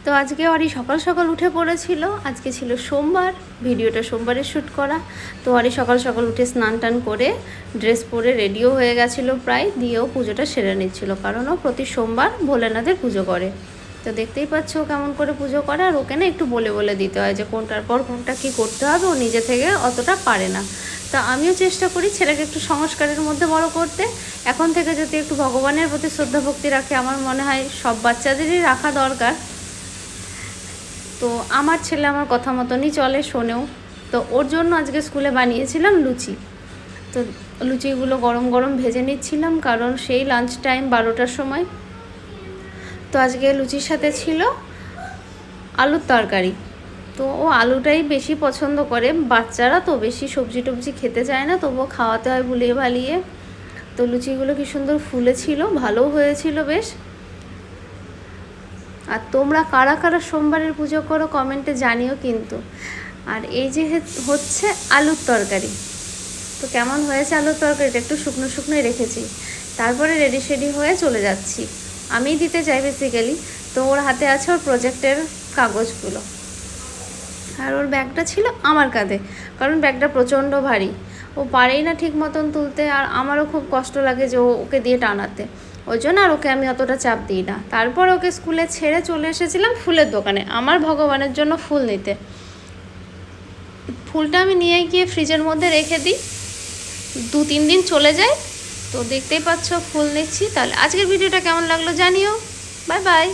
তো আজকে অরি সকাল সকাল উঠে পড়েছিল। আজকে ছিল সোমবার, ভিডিওটা সোমবারে শ্যুট করা। তো অরি সকাল সকাল উঠে স্নান টান করে ড্রেস পরে রেডিও হয়ে গেছিলো প্রায়, দিয়েও পুজোটা সেরে নিচ্ছিল, কারণ ও প্রতি সোমবার ভোলেনাথের পুজো করে। তো দেখতেই পাচ্ছ ও কেমন করে পুজো করে। আর ওকে না একটু বলে বলে দিতে হয় যে কোনটার পর কোনটা কী করতে হবে, ও নিজে থেকে অতটা পারে না। তা আমিও চেষ্টা করি ছেলেকে একটু সংস্কারের মধ্যে বড় করতে। এখন থেকে যদি একটু ভগবানের প্রতি শ্রদ্ধা ভক্তি রাখে, আমার মনে হয় সব বাচ্চাদেরই রাখা দরকার। তো আমার ছেলে আমার কথা মতনই চলে, শোনেও। তো ওর জন্য আজকে স্কুলে বানিয়েছিলাম লুচি। তো লুচিগুলো গরম গরম ভেজে নিচ্ছিলাম, কারণ সেই লাঞ্চ টাইম 12টার সময়। তো আজকে লুচির সাথে ছিল আলুর তরকারি। তো ও আলুটাই বেশি পছন্দ করে, বাচ্চারা তো বেশি সবজি টবজি খেতে চায় না, তবুও খাওয়াতে হয় ভুলিয়ে ভালিয়ে। তো লুচিগুলো কি সুন্দর ফুলেছিল, ভালোও হয়েছিল বেশ। আর তোমরা কারা কারা সোমবারের পুজো করো কমেন্টে জানিও কিন্তু। আর এই যে হচ্ছে আলুর তরকারি। তো কেমন হয়েছে আলুর তরকারিটা, একটু শুকনো শুকনোই রেখেছি। তারপরে রেডি শেডি হয়ে চলে যাচ্ছি, আমিই দিতে চাই বেসিক্যালি। তো ওর হাতে আছে ওর প্রজেক্টের কাগজগুলো, আর ওর ব্যাগটা ছিল আমার কাঁধে, কারণ ব্যাগটা প্রচণ্ড ভারী, ও পারেই না ঠিক মতন তুলতে। আর আমারও খুব কষ্ট লাগে যে ওকে দিয়ে টানাতে, ওই জন্য আর ওকে আমি অতটা চাপ দিই না। তারপর ওকে স্কুলে ছেড়ে চলে এসেছিলাম ফুলের দোকানে আমার ভগবানের জন্য ফুল নিতে। ফুলটা আমি নিয়ে গিয়ে ফ্রিজের মধ্যে রেখে দিই, 2-3 দিন চলে যায়। তো দেখতেই পাচ্ছ ফুল নিচ্ছি। তাহলে আজকের ভিডিওটা কেমন লাগলো জানিও। Bye bye.